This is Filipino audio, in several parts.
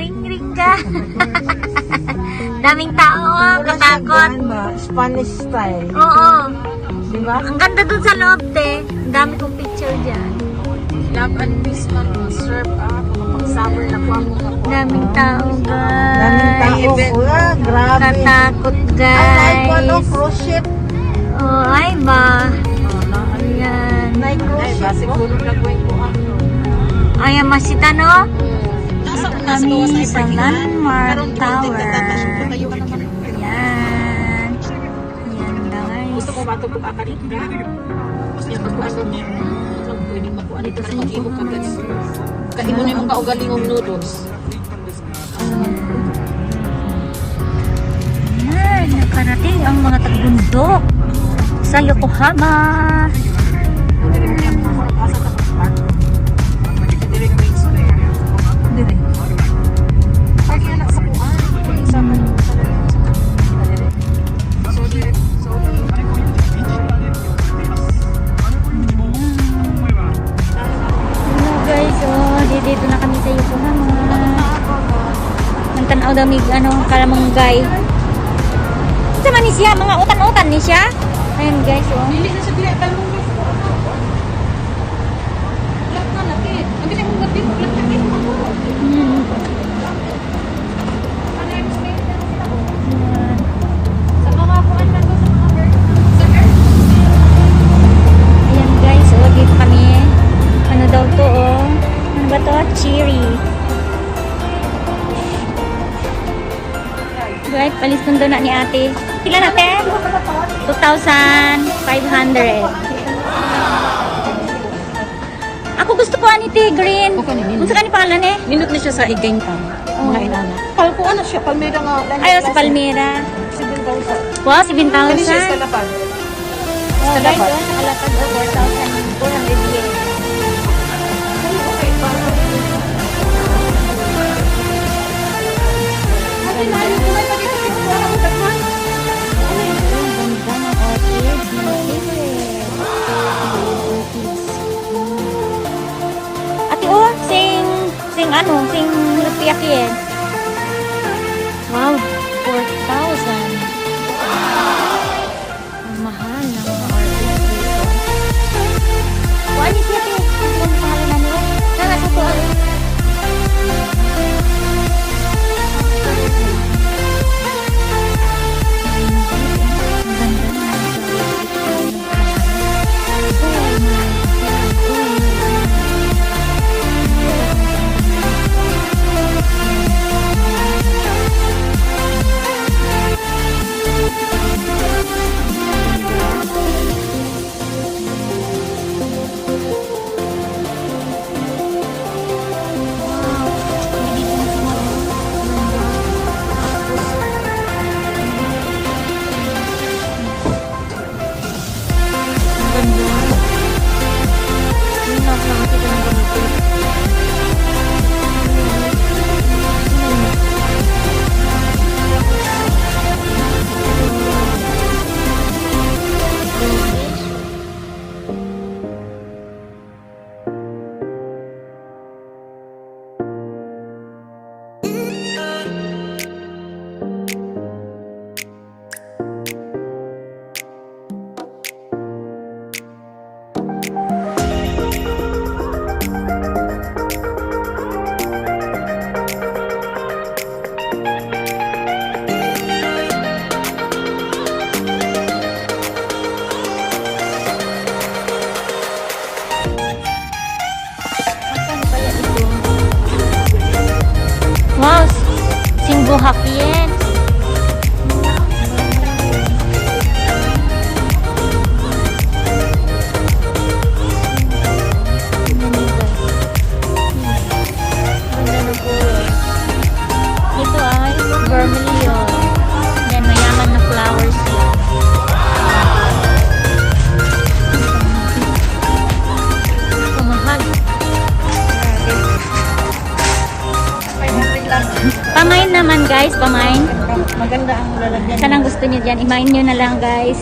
Ring-ring ka. Daming tao, katakot. Spanish style. Oo. Diba? Ang ganda dun sa loob, te. Ang dami kong picture dyan. Love and peace man. Serve pang-summer na po ako. Daming tao, guys. Daming tao. Grabe. Katakot, Ay, guys. cruise ship. Oh, ay ba? Ayan. Ay, cruise ship. Siguro nagwing ko ako. Ayan, masita, no? Kami sa Landmark Tower. Ayan. Ayan, guys. Gusto ko ba ito pagkakalit ka? Yan, magkuaso niya. Pwedeng magkuan. Ito sa mag-ibog ka ganyan. Kahimo na yung mga kaugalingong noodles. Ayan, nakarating ang mga tagbundok sa Yokohama. Dito na kami sa Yokohama. Nagtanaw daw mig kalamanggay. Sa man ni siya, mga utan-utan ni siya. Ayun guys, oh. Dili na siya dili talong. Lak na laki. Ang kasi mo gati mo lak laki mo. Sa mga kuan na to sa mga bird. Ayan guys, oh, dito kami. Ano daw to, oh? Ano ba to? Cherry. Right, palis nung doon na ni ate. Pila natin? 2,500. Ako gusto ko ani green. Kung sa kanil pangalan eh? Minute na siya sa igeng tam. Mga inana. Palko ano siya? Palmera nga. Ayaw sa Palmera. 7,000. Wow, 7,000. Kani siya sa Kalapag. Oh, guys, oh, sa Kalapag, 4,400 yen. Ate, oh, sing lupiak yan. Wow, 4,000. Ang mahal ng mga orchids dito. O, ano siya, ate? Ang pangalan na nila? Sana sa to, ate. Wow, singbuhak yan. Ito ay vermilion. Yan, mayaman na flowers yan. Ito mahal. Pamain naman guys, pamain. Maganda ang lalagyan. Saan ang gusto niyo dyan? Imain nyo na lang guys.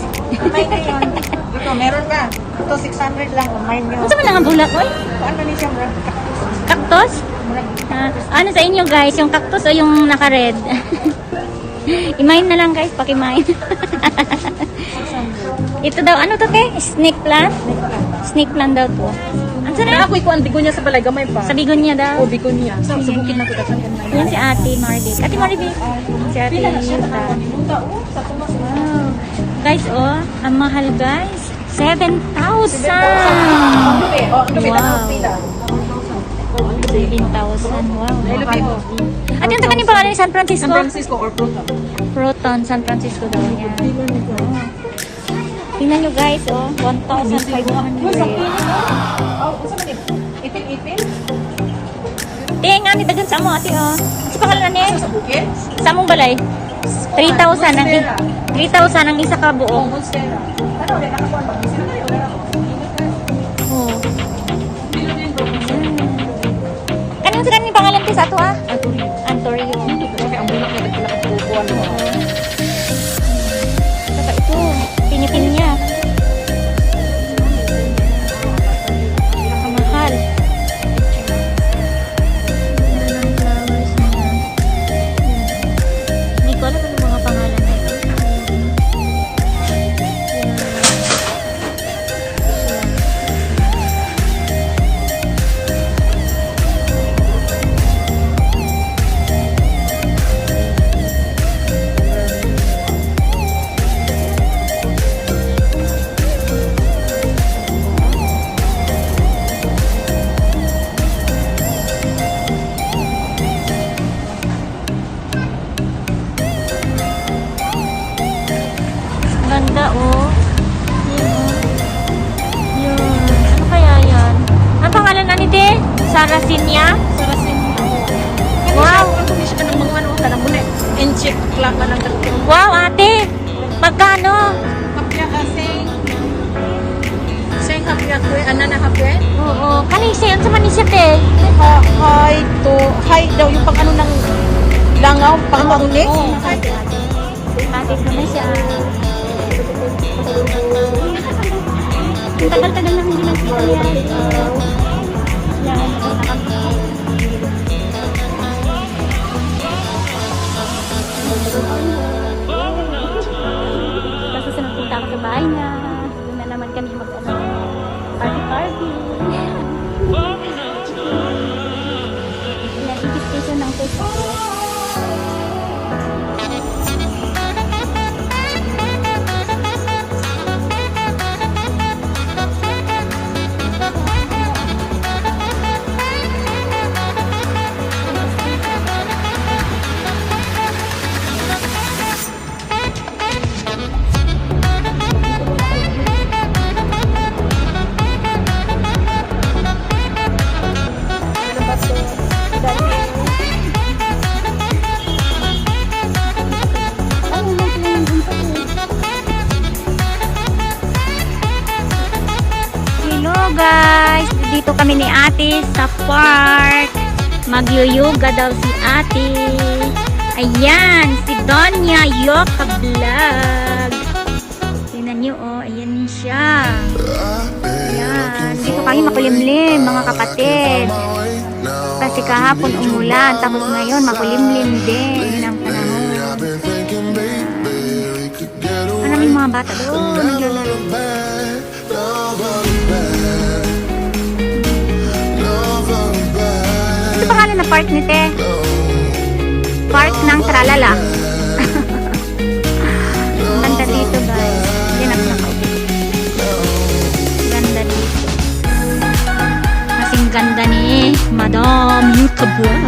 May ngayon. Ito, meron ka. Ito, 600 lang. Kumain nyo. Ano sa mga bulak, oy? Ano ni siya, bro? Cactus? Ano sa inyo guys? Yung cactus o yung naka-red? I-mine na lang guys, paki-mine. Ito daw, ano to ke? Snake plant? Snake plant daw to. Ano sa Ako ikuan bigonya sa balay gamay pa. Sa bigonya daw. O bigonya. Sa bukid na ko dapat yan. Yan si Ate Marvick. Ate Marvick. Si Ate Pila na siya Yuta. nakapunta sa tumas. Wow. Guys, oh, ang mahal guys. 7,000. Wow. Wow. 7,000. Wow. Mahal. At yung taga ni pangalan ni San Francisco? San Francisco or Proton. Proton, San Francisco daw yan. Tingnan nyo guys, oh. 1,500. Itin-itin? Tingnan nga, nitagan sa mo, ate, oh. Sa pangalan ni? Sa bukid? Sa mong balay? 3,000 ang 3,000 ang isa ka buo. Monstera. Ano, ulit nakakuan ba? Sino na yun? Oh. Bilo din bro. Kanang sa kanang pangalan ti sa ato ah? Antonio. Antonio. Okay, ang bulak na nagpilakapukuan mo. Saka ito, pinipin niya. Pinakamahal. Ang flowers niya. Hindi ko alam yung mga pangalan na ito. Ganda oh. Yun oh. Yun. Ano kaya yan? Ang pangalan na nito? Sarracenia? Saracenia. Wow. Ako hindi siya ng mga ano, kanang muna. Enchik lang ka ng karton. Wow ate! Magkano? Kapya kasi. Sing kapya ko eh. Ana na kapya eh. Oo. Kanisi, ang sa manisip eh. Hi daw yung pang ano ng langaw, pang mauni. Oo. Ate ko na siya. Ang tagal-tagal na hindi nagkita yan. Yan. Tapos sa nagpunta ako sa bahay niya. Doon na naman kami party-party. Yan, i-station ng Facebook. Hello guys, dito kami ni ate sa park. Magyuyuga daw si ate. Ayan, si Donya Yoka Vlog. Tingnan nyo oh, ayan siya. Ayan, dito kami makulimlim mga kapatid. Kasi kahapon umulan, tapos ngayon makulimlim din ang panahon. Maraming mga bata doon, naglalaro. Ito pangalan na park ni te? Park ng Tralala. Ang ganda dito guys. Hindi na nakaupo. Ganda dito. Kasing ganda ni Madam YouTuber.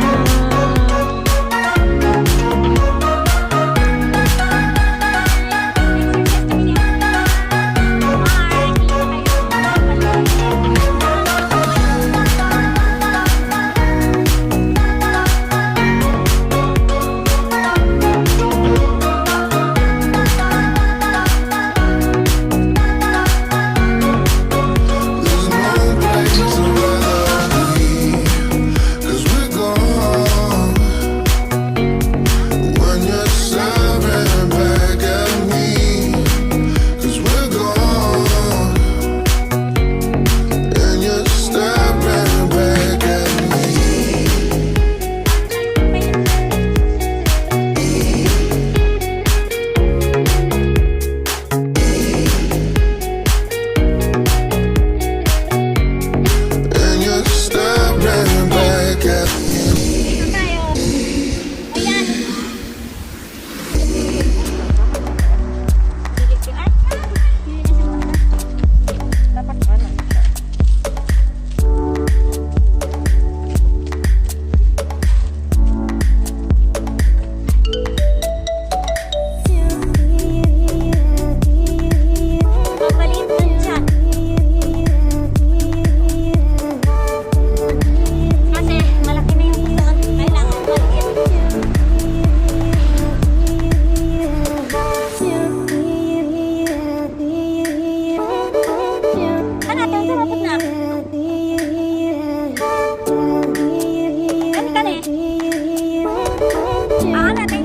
Ah, nanay